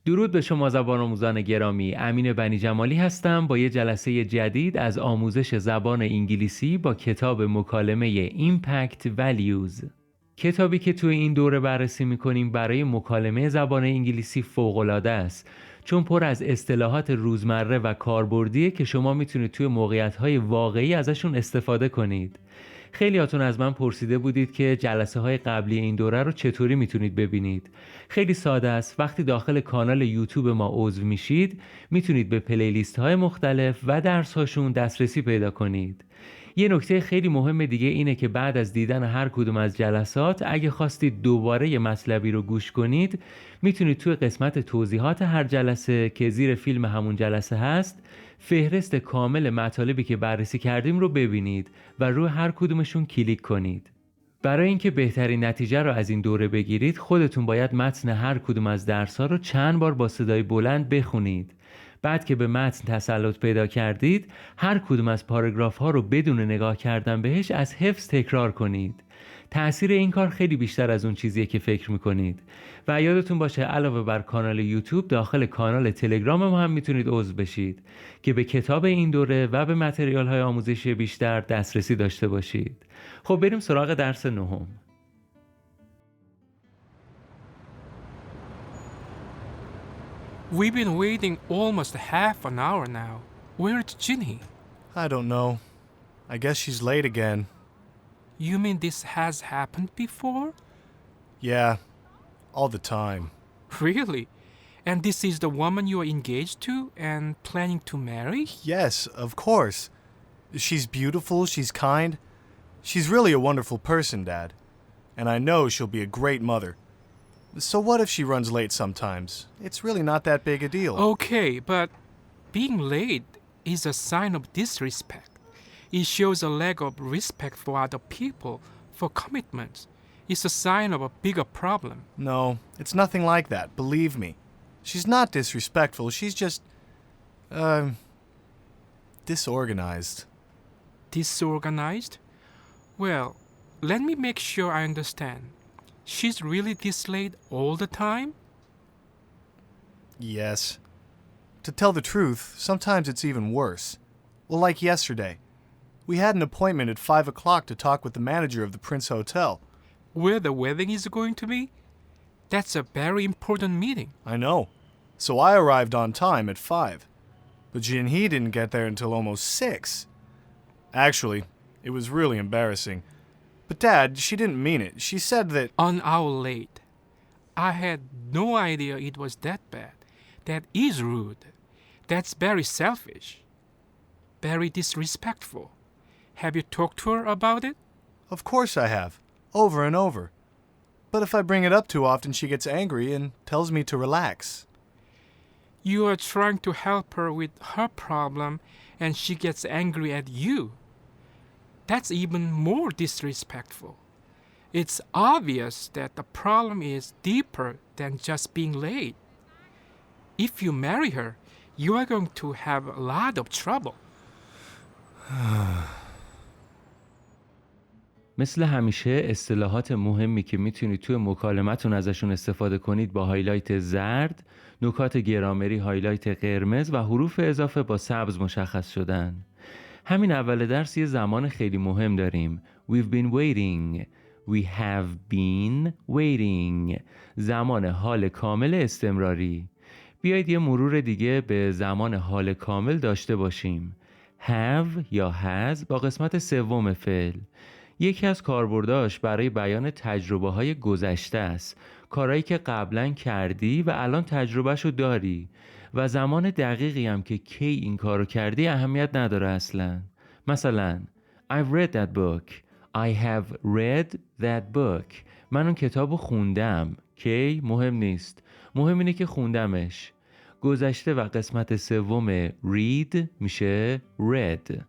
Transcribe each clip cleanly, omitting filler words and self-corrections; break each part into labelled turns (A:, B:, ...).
A: درود به شما زبان آموزان گرامی. امین بنی جمالی هستم با یه جلسه جدید از آموزش زبان انگلیسی با کتاب مکالمه Impact Values. کتابی که توی این دوره بررسی می‌کنیم برای مکالمه زبان انگلیسی فوق‌العاده است، چون پر از اصطلاحات روزمره و کاربردیه که شما میتونید توی موقعیت‌های واقعی ازشون استفاده کنید. خیلیاتون از من پرسیده بودید که جلسه های قبلی این دوره رو چطوری میتونید ببینید. خیلی ساده است. وقتی داخل کانال یوتیوب ما عضو میشید میتونید به پلیلیست های مختلف و درس هاشون دسترسی پیدا کنید. یه نکته خیلی مهم دیگه اینه که بعد از دیدن هر کدوم از جلسات اگه خواستید دوباره یه مطلبی رو گوش کنید میتونید توی قسمت توضیحات هر جلسه که زیر فیلم همون جلسه هست فهرست کامل مطالبی که بررسی کردیم رو ببینید و روی هر کدومشون کلیک کنید. برای اینکه بهترین نتیجه رو از این دوره بگیرید خودتون باید متن هر کدوم از درس‌ها رو چند بار با صدای بلند بخونید. بعد که به متن تسلط پیدا کردید هر کدوم از پاراگراف ها رو بدون نگاه کردن بهش از حفظ تکرار کنید. تأثیر این کار خیلی بیشتر از اون چیزیه که فکر میکنید. و یادتون باشه علاوه بر کانال یوتیوب داخل کانال تلگرام ما هم میتونید عضو بشید که به کتاب این دوره و به متریال های آموزشی بیشتر دسترسی داشته باشید. خب بریم سراغ درس نهم.
B: We've been waiting almost half an hour now. Where's Ginny?
C: I don't know. I guess she's late again.
B: You mean this has happened before?
C: Yeah, all the time.
B: Really? And this is the woman you are engaged to and planning to marry?
C: Yes, of course. She's beautiful, she's kind. She's really a wonderful person, Dad. And I know she'll be a great mother. So what if she runs late sometimes? It's really not that big a deal.
B: Okay, but being late is a sign of disrespect. It shows a lack of respect for other people, for commitments. It's a sign of a bigger problem.
C: No, it's nothing like that, believe me. She's not disrespectful, she's just, disorganized.
B: Disorganized? Well, let me make sure I understand. She's really this late all the time?
C: Yes. To tell the truth, sometimes it's even worse. Well, like yesterday. We had an appointment at 5 o'clock to talk with the manager of the Prince Hotel.
B: Where the wedding is going to be? That's a very important meeting.
C: I know. So I arrived on time at 5. But Jinhee didn't get there until almost 6. Actually, it was really embarrassing. But Dad, she didn't mean it. She said that...
B: An hour late. I had no idea it was that bad. That is rude. That's very selfish. Very disrespectful. Have you talked to her about it?
C: Of course I have. Over and over. But if I bring it up too often, she gets angry and tells me to relax.
B: You are trying to help her with her problem and she gets angry at you. That's even more disrespectful. It's obvious that the problem is deeper than just being late. If you marry her, you are going to have a lot of trouble.
A: مثل همیشه اصطلاحات مهمی که میتونید توی مکالمتون ازشون استفاده کنید با هایلایت زرد، نکات گرامری هایلایت قرمز و حروف اضافه با سبز مشخص شدن. همین اول درس یه زمان خیلی مهم داریم. We've been waiting. We have been waiting. زمان حال کامل استمراری. بیایید یه مرور دیگه به زمان حال کامل داشته باشیم. have یا has با قسمت سوم فعل. یکی از کاربرداش برای بیان تجربه های گذشته است. کارهایی که قبلا کردی و الان تجربهشو داری و زمان دقیقی هم که کی این کارو کردی اهمیت نداره اصلا. مثلا I've read that book. I have read that book. من اون کتابو خوندم. کی مهم نیست. مهم اینه که خوندمش. گذشته و قسمت سوم read میشه read.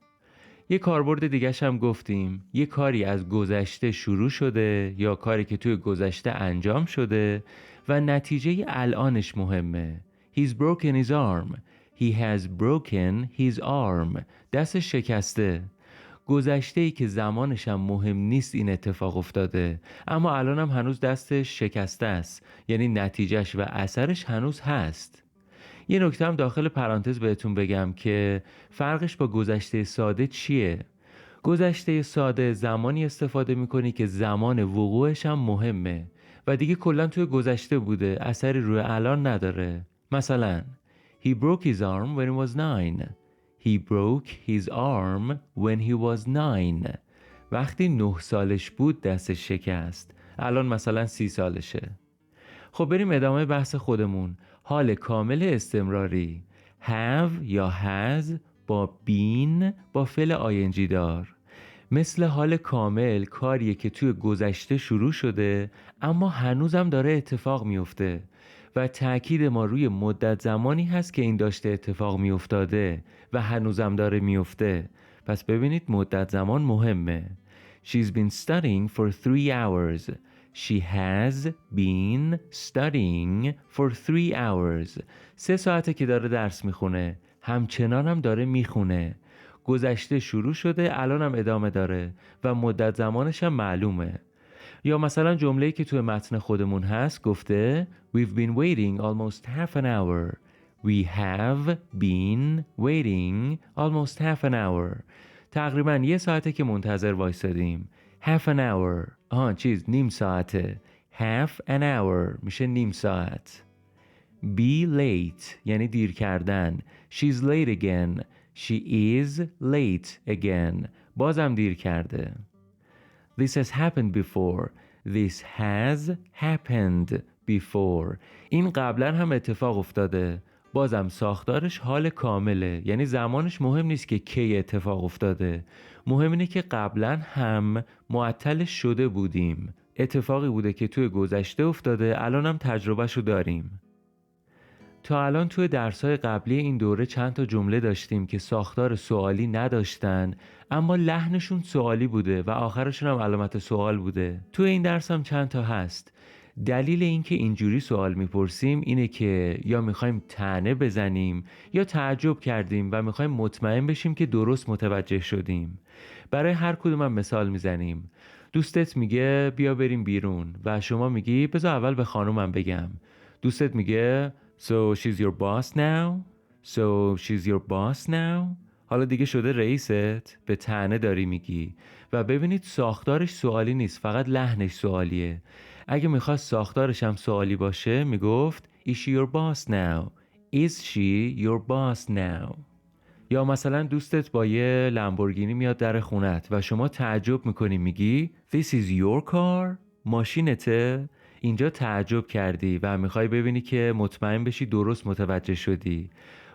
A: یه کاربرد دیگه‌ش هم گفتیم. یه کاری از گذشته شروع شده یا کاری که توی گذشته انجام شده و نتیجه الانش مهمه. He's broken his arm. He has broken his arm. دستش شکسته. گذشته‌ای که زمانش هم مهم نیست این اتفاق افتاده، اما الان هم هنوز دستش شکسته است، یعنی نتیجهش و اثرش هنوز هست. یه نکته هم داخل پرانتز بهتون بگم که فرقش با گذشته ساده چیه؟ گذشته ساده زمانی استفاده میکنی که زمان وقوعش هم مهمه و دیگه کلا توی گذشته بوده، اثری روی الان نداره. مثلا He broke his arm when he was 9. He broke his arm when he was 9. وقتی 9 سالش بود دستش شکست. الان مثلا 30 سالشه. خب بریم ادامه بحث خودمون. حال کامل استمراری have یا has با been با فعل ing دار. مثل حال کامل کاریه که توی گذشته شروع شده اما هنوزم داره اتفاق میفته و تأکید ما روی مدت زمانی هست که این داشته اتفاق میافتاده و هنوزم داره میفته. پس ببینید مدت زمان مهمه. She's been studying for 3 hours. She has been studying for 3 hours. 3 ساعته که داره درس میخونه. همچنان هم داره میخونه. گذشته شروع شده، الان هم ادامه داره و مدت زمانش هم معلومه. یا مثلا جمله‌ای که توی متن خودمون هست گفته We've been waiting almost half an hour. We have been waiting almost half an hour. تقریبا 1 ساعته که منتظر وایسادیم. Half an hour. نیم ساعته. Half an hour میشه نیم ساعت. Be late یعنی دیر کردن. She's late again. She is late again. بازم دیر کرده. This has happened before. This has happened before. این قبلا هم اتفاق افتاده. بازم ساختارش حال کامله، یعنی زمانش مهم نیست که کی اتفاق افتاده. مهم اینه که قبلا هم معطل شده بودیم. اتفاقی بوده که توی گذشته افتاده، الان هم تجربهشو داریم. تا الان توی درس‌های قبلی این دوره چند تا جمله داشتیم که ساختار سوالی نداشتن اما لحنشون سوالی بوده و آخرشون هم علامت سوال بوده. توی این درس هم چند تا هست. دلیل این که اینجوری سوال میپرسیم اینه که یا میخوایم طعنه بزنیم یا تعجب کردیم و میخوایم مطمئن بشیم که درست متوجه شدیم. برای هر کدوم هم مثال میزنیم. دوستت میگه بیا بریم بیرون و شما میگی بذار اول به خانومم بگم. دوستت میگه So she's your boss now? So she's your boss now? حالا دیگه شده رئیست؟ به طعنه داری میگی. و ببینید ساختارش سوالی نیست، فقط لحنش سوالیه. اگه میخواست ساختارش هم سوالی باشه میگفت Is she your boss now? Is she your boss now? یا مثلا دوستت با یه لامبورگینی میاد در خونت و شما تعجب میکنی میگی This is your car? ماشینته؟ اینجا تعجب کردی و میخوای ببینی که مطمئن بشی درست متوجه شدی.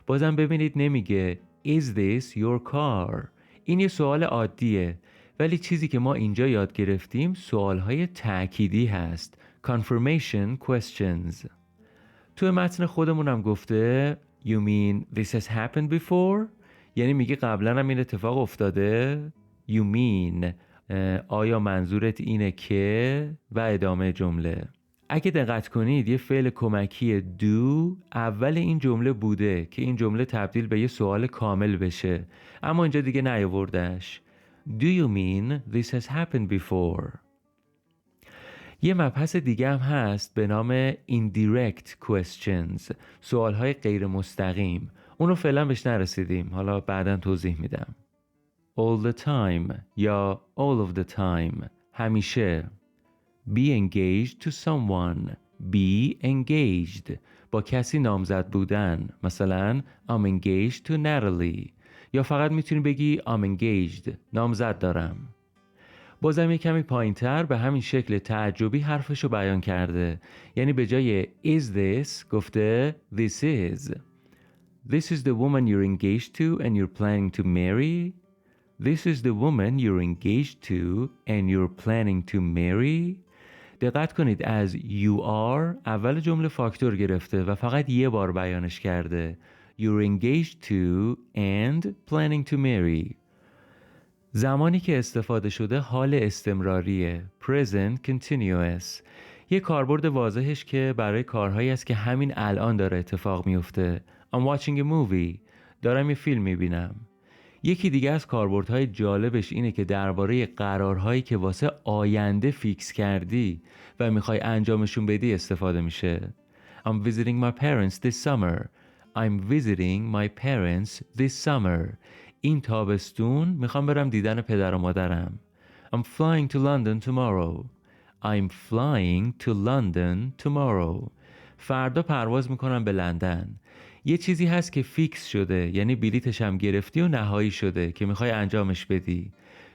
A: بازم ببینید نمیگه Is this your car؟ این یه سوال عادیه، ولی چیزی که ما اینجا یاد گرفتیم سوالهای تأکیدی هست. Confirmation questions. تو متن خودمون هم گفته You mean this has happened before؟ یعنی میگه قبلا هم این اتفاق افتاده؟ You mean آیا منظورت اینه که و ادامه جمله. اگه دقت کنید یه فعل کمکی do اول این جمله بوده که این جمله تبدیل به یه سوال کامل بشه، اما اینجا دیگه نیاوردش. Do you mean this has happened before؟ یه مبحث دیگه هم هست به نام indirect questions، سوالهای غیر مستقیم. اونو فعلا بهش نرسیدیم، حالا بعداً توضیح میدم. All the time یا all of the time، همیشه. Be engaged to someone. Be engaged. با کسی نامزد بودن. مثلا I'm engaged to Natalie. یا فقط میتونی بگی I'm engaged. نامزد دارم. بازم یک کمی پایین‌تر به همین شکل تعجبی حرفشو بیان کرده. یعنی به جای is this گفته this is. This is the woman you're engaged to and you're planning to marry. This is the woman you're engaged to and you're planning to marry. دقت کنید از you are اول جمله فاکتور گرفته و فقط یه بار بیانش کرده. You're engaged to and planning to marry. زمانی که استفاده شده حال استمراریه. Present continuous. یه کاربرد واضحش که برای کارهایی است که همین الان داره اتفاق میفته. I'm watching a movie. دارم یه فیلم میبینم. یکی دیگه از کاربردهای جالبش اینه که درباره قرارهایی که واسه آینده فیکس کردی و میخوای انجامشون بدی استفاده میشه. I'm visiting my parents this summer. I'm visiting my parents this summer. این تابستون میخوام برم دیدن پدر و مادرم. I'm flying to London tomorrow. I'm flying to London tomorrow. فردا پرواز میکنم به لندن. یه چیزی هست که فیکس شده، یعنی بلیتش هم گرفتی و نهایی شده که میخوای انجامش بدی.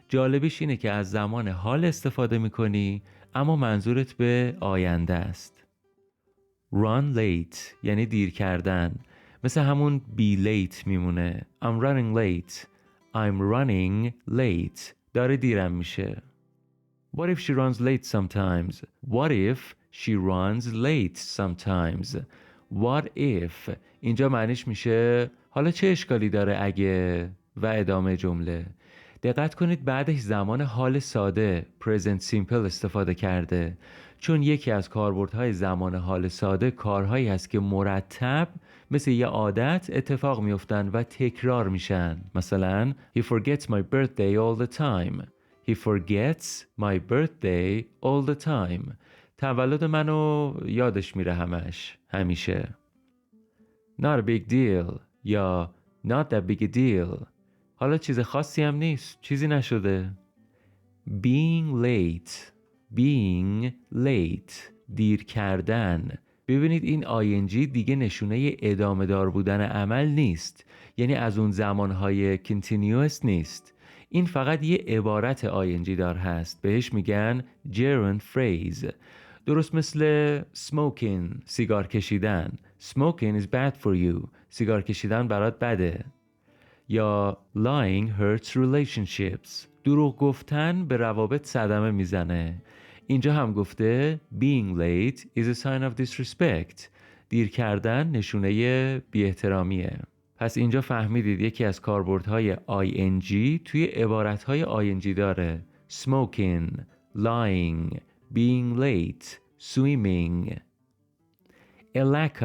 A: جالبیش اینه که از زمان حال استفاده میکنی اما منظورت به آینده است. Run late یعنی دیر کردن، مثل همون be late میمونه. I'm running late. I'm running late. داره دیرم میشه. What if she runs late sometimes? What if she runs late sometimes? What if اینجا معنیش میشه حالا چه اشکالی داره اگه و ادامه جمله. دقت کنید بعدش زمان حال ساده present simple استفاده کرده، چون یکی از کاربردهای زمان حال ساده کارهایی هست که مرتب مثل یه عادت اتفاق میفتن و تکرار میشن. مثلا He forgets my birthday all the time. He forgets my birthday all the time. تولد منو یادش میره همیشه. Not a big deal یا not that big a deal. حالا چیز خاصی هم نیست، چیزی نشده. Being late دیر کردن. ببینید این ING دیگه نشونه ادامه دار بودن عمل نیست، یعنی از اون زمانهای continuous نیست. این فقط یه عبارت ING دار هست، بهش میگن gerund phrase. درست مثل smoking سیگار کشیدن. Smoking is bad for you. سیگار کشیدن برات بده. یا lying hurts relationships. دروغ گفتن به روابط صدمه میزنه. اینجا هم گفته being late is a sign of disrespect. دیر کردن نشونه بی‌احترامیه. پس اینجا فهمیدید یکی از کاربردهای ING توی عبارتهای ING داره. Smoking, lying, being late, swimming. A lack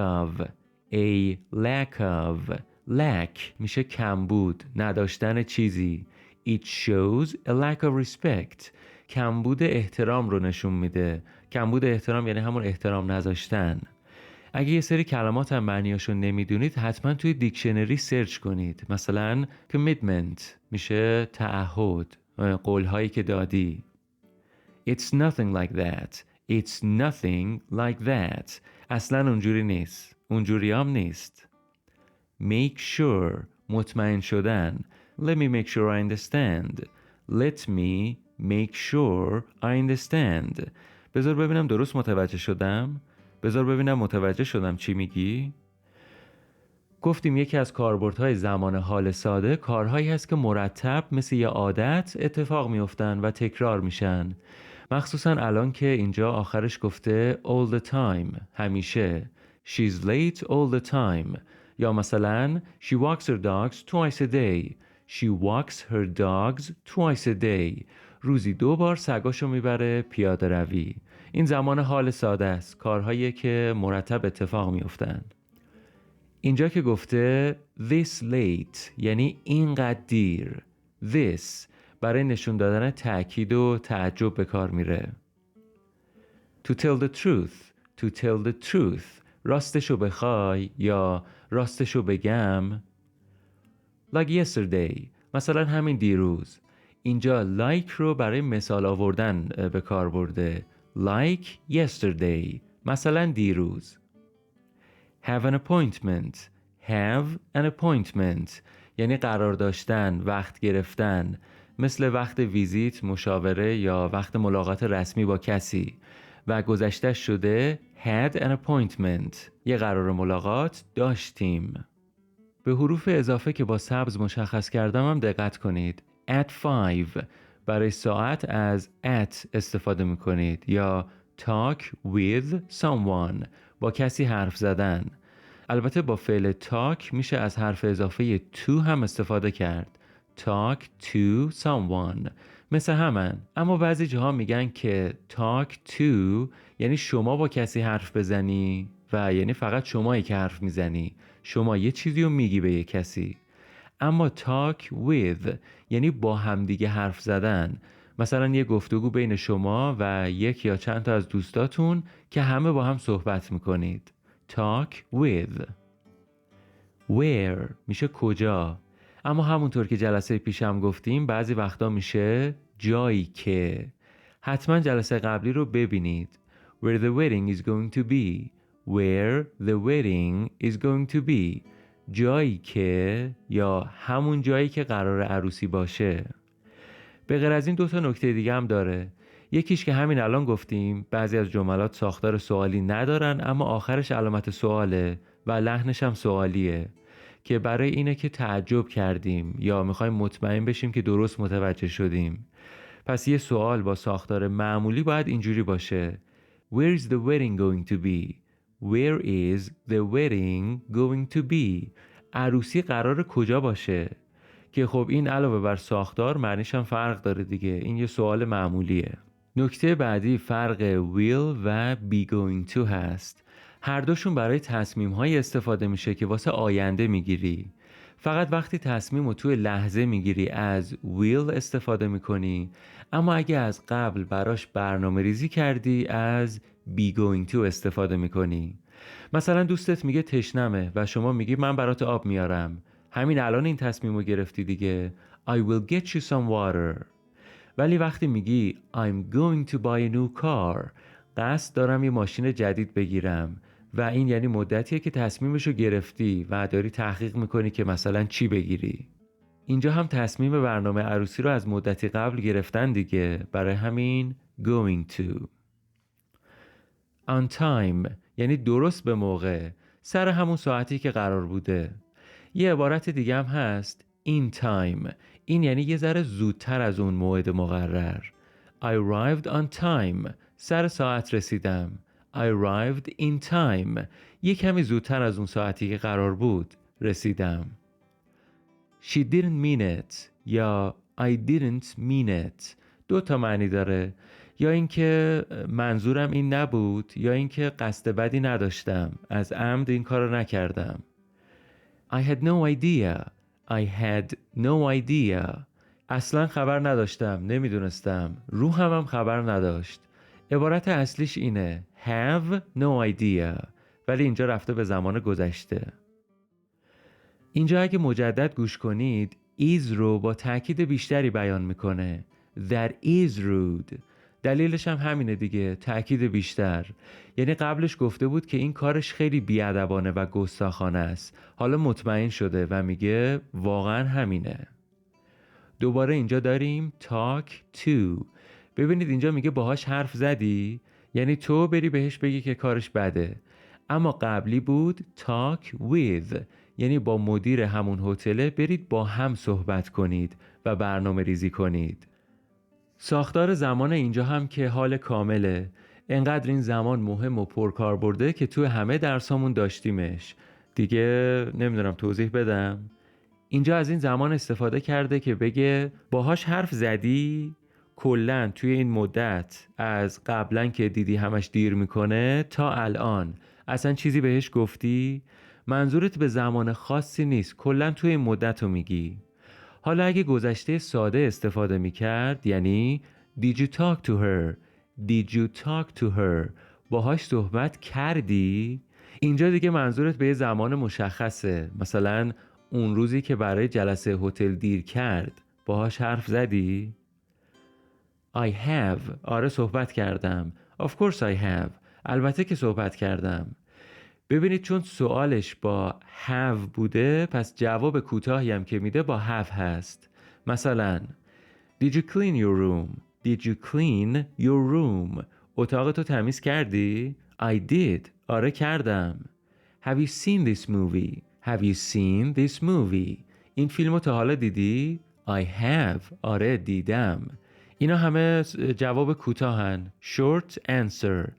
A: of. lack میشه کمبود، نداشتن چیزی. It shows a lack of respect. کمبود احترام رو نشون میده. کمبود احترام یعنی همون احترام نذاشتن. اگه یه سری کلمات هم معنیاشو نمیدونید حتما توی دیکشنری سرچ کنید. مثلا commitment میشه تعهد، قولهایی که دادی. It's nothing like that. It's nothing like that. اصلا اونجوری نیست. اونجوری هم نیست. Make sure مطمئن شدن. Let me make sure I understand. Let me make sure I understand. بذار ببینم درست متوجه شدم. بذار ببینم متوجه شدم چی میگی؟ گفتیم یکی از کاربردهای زمان حال ساده کارهایی هست که مرتب مثل یه عادت اتفاق میفتن و تکرار میشن. مخصوصا الان که اینجا آخرش گفته all the time همیشه. She's late all the time. یا مثلا she walks her dogs twice a day. She walks her dogs twice a day. روزی 2 بار سگاشو میبره پیاده روی. این زمان حال ساده است. کارهایی که مرتب اتفاق میفتن. اینجا که گفته this late یعنی اینقدر دیر. This برای نشون دادن تأکید و تعجب به کار میره. To tell the truth. To tell the truth. راستشو بخوای یا راستشو بگم. Like yesterday. مثلا همین دیروز. اینجا like رو برای مثال آوردن به کار برده. Like yesterday. مثلا دیروز. Have an appointment. Have an appointment. یعنی قرار داشتن، وقت گرفتن. مثل وقت ویزیت، مشاوره یا وقت ملاقات رسمی با کسی. و گذشته شده had an appointment. یه قرار ملاقات داشتیم. به حروف اضافه که با سبز مشخص کردم هم دقت کنید. At 5 برای ساعت از at استفاده میکنید یا talk with someone با کسی حرف زدن. البته با فعل talk میشه از حرف اضافه to هم استفاده کرد. talk to someone مثل همن، اما بعضی جاها میگن که talk to یعنی شما با کسی حرف بزنی و یعنی فقط شمایی که حرف میزنی. شما یه چیزی رو میگی به یه کسی. اما talk with یعنی با همدیگه حرف زدن. مثلا یه گفتگو بین شما و یک یا چند تا از دوستاتون که همه با هم صحبت میکنید. talk with. where میشه کجا، اما همونطور که جلسه پیشم گفتیم بعضی وقتا میشه جایی که. حتما جلسه قبلی رو ببینید. where the wedding is going to be. where the wedding is going to be. جایی که یا همون جایی که قرار عروسی باشه. به غیر از این 2 تا نکته دیگه هم داره. یکیش که همین الان گفتیم، بعضی از جملات ساختار سوالی ندارن اما آخرش علامت سواله و لحنش هم سوالیه که برای اینه که تعجب کردیم یا میخوایم مطمئن بشیم که درست متوجه شدیم. پس یه سوال با ساختار معمولی باید اینجوری باشه: Where is the wedding going to be? Where is the wedding going to be? عروسی قرار کجا باشه؟ که خب این علاوه بر ساختار معنیش هم فرق داره دیگه. این یه سوال معمولیه. نکته بعدی فرق will و be going to هست. هر دوشون برای تصمیم‌های استفاده میشه که واسه آینده میگیری. فقط وقتی تصمیم رو توی لحظه میگیری از will استفاده میکنی، اما اگه از قبل براش برنامه ریزی کردی از be going to استفاده میکنی. مثلا دوستت میگه تشنمه و شما میگی من برات آب میارم. همین الان این تصمیم رو گرفتی دیگه. I will get you some water. ولی وقتی میگی I'm going to buy a new car، قصد دارم یه ماشین جدید بگیرم و این یعنی مدتیه که تصمیمشو گرفتی و داری تحقیق میکنی که مثلا چی بگیری. اینجا هم تصمیم برنامه عروسی رو از مدتی قبل گرفتن دیگه، برای همین going to. On time یعنی درست به موقع، سر همون ساعتی که قرار بوده. یه عبارت دیگه هم هست in time. این یعنی یه ذره زودتر از اون موعد مقرر. I arrived on time. سر ساعت رسیدم. I arrived in time. یه کمی زودتر از اون ساعتی که قرار بود رسیدم. She didn't mean it یا I didn't mean it. 2 تا معنی داره. یا اینکه منظورم این نبود یا اینکه قصد بدی نداشتم، از عمد این کارو نکردم. I had no idea. I had no idea. اصلا خبر نداشتم، نمیدونستم. روحم هم خبر نداشت. عبارت اصلیش اینه have no idea، ولی اینجا رفته به زمان گذشته. اینجا اگه مجدد گوش کنید is رو با تأکید بیشتری بیان میکنه. That is rude. دلیلش هم همینه دیگه، تأکید بیشتر. یعنی قبلش گفته بود که این کارش خیلی بیادبانه و گستاخانه است، حالا مطمئن شده و میگه واقعا همینه. دوباره اینجا داریم talk to. ببینید اینجا میگه باهاش حرف زدی، یعنی تو بری بهش بگی که کارش بده. اما قبلی بود talk with، یعنی با مدیر همون هتل برید با هم صحبت کنید و برنامه ریزی کنید. ساختار زمان اینجا هم که حال کامله. انقدر این زمان مهم و پرکاربرده که توی همه درسامون داشتیمش. دیگه نمیدونم توضیح بدم. اینجا از این زمان استفاده کرده که بگه باهاش حرف زدی. کلن توی این مدت از قبلا که دیدی همش دیر میکنه تا الان اصلا چیزی بهش گفتی؟ منظورت به زمان خاصی نیست، کلن توی این مدت رو میگی. حالا اگه گذشته ساده استفاده میکرد یعنی Did you talk to her? Did you talk to her? باهاش صحبت کردی؟ اینجا دیگه منظورت به یه زمان مشخصه. مثلا اون روزی که برای جلسه هتل دیر کرد باهاش حرف زدی؟ I have. آره صحبت کردم. Of course I have. البته که صحبت کردم. ببینید چون سوالش با have بوده پس جواب کوتاهی هم که میده با have هست. مثلا Did you clean your room? Did you clean your room? اتاقتو تمیز کردی؟ I did. آره کردم. Have you seen this movie? Have you seen this movie? این فیلمو تا حالا دیدی؟ I have. آره دیدم. اینا همه جواب کوتاهن. Short answer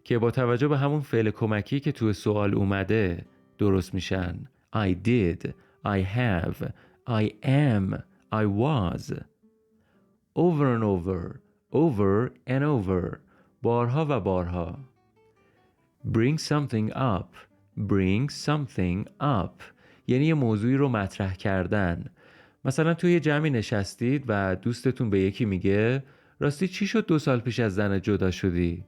A: که با توجه به همون فعل کمکی که تو سوال اومده درست میشن. I did. I have. I am. I was. Over and over. Over and over. بارها و بارها. Bring something up. Bring something up. یعنی یه موضوعی رو مطرح کردن. مثلا توی یه جمعی نشستید و دوستتون به یکی میگه راستی چی شد 2 سال پیش از زنت جدا شدی؟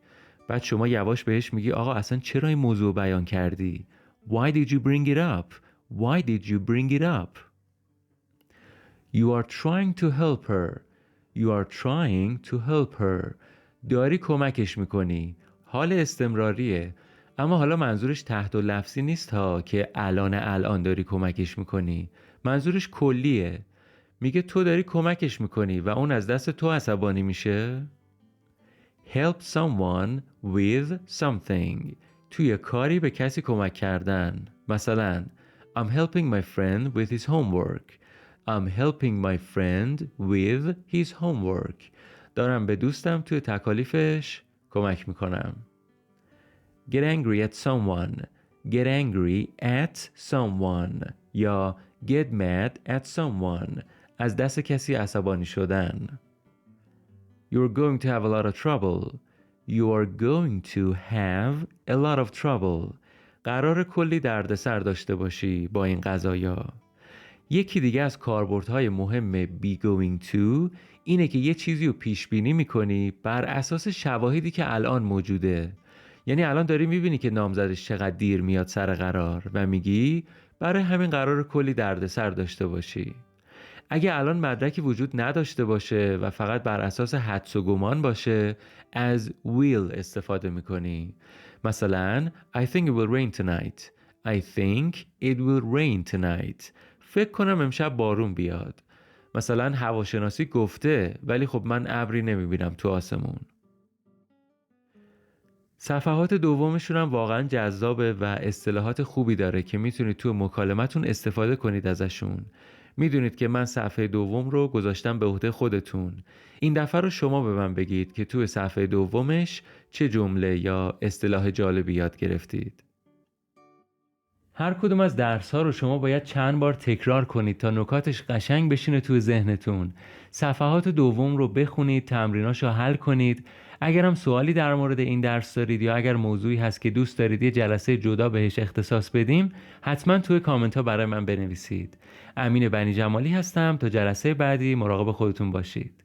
A: بعد شما یواش بهش میگی آقا اصلا چرا این موضوع بیان کردی؟ Why did you bring it up? Why did you bring it up? You are trying to help her. You are trying to help her. داری کمکش میکنی. حال استمراریه. اما حالا منظورش تحت و لفظی نیست ها که الان داری کمکش میکنی. منظورش کلیه. میگه تو داری کمکش میکنی و اون از دست تو عصبانی میشه. Help someone with something. توی کاری به کسی کمک کردن. مثلا I'm helping my friend with his homework. I'm helping my friend with his homework. دارم به دوستم توی تکالیفش کمک میکنم. Get angry at someone. Get angry at someone. یا get mad at someone. از دست کسی عصبانی شدن. You're going to have a lot of trouble. You are going to have a lot of trouble. قرار کلی دردسر داشته باشی با این قضایا. یکی دیگه از کاربردهای مهم be going to اینه که یه چیزی رو پیش بینی میکنی بر اساس شواهدی که الان موجوده. یعنی الان داری میبینی که نامزدش چقدر دیر میاد سر قرار و میگی برای همین قرار کلی دردسر داشته باشی. اگه الان مدرکی وجود نداشته باشه و فقط بر اساس حدس و گمان باشه از will استفاده میکنی. مثلا I think it will rain tonight. I think it will rain tonight. فکر کنم امشب بارون بیاد. مثلا هواشناسی گفته ولی خب من ابری نمیبینم تو آسمون. صفحات دومشون هم واقعا جذابه و اصطلاحات خوبی داره که میتونید تو مکالمتون استفاده کنید ازشون. میدونید که من صفحه دوم رو گذاشتم به عهده خودتون. این دفعه رو شما به من بگید که تو صفحه دومش چه جمله یا اصطلاح جالبی یاد گرفتید. هر کدوم از درس‌ها رو شما باید چند بار تکرار کنید تا نکاتش قشنگ بشینه توی ذهنتون. صفحات دوم رو بخونید، تمریناشو حل کنید. اگر هم سوالی در مورد این درس دارید یا اگر موضوعی هست که دوست دارید یه جلسه جدا بهش اختصاص بدیم، حتما توی کامنت ها برای من بنویسید. امین بنی جمالی هستم. تا جلسه بعدی مراقب خودتون باشید.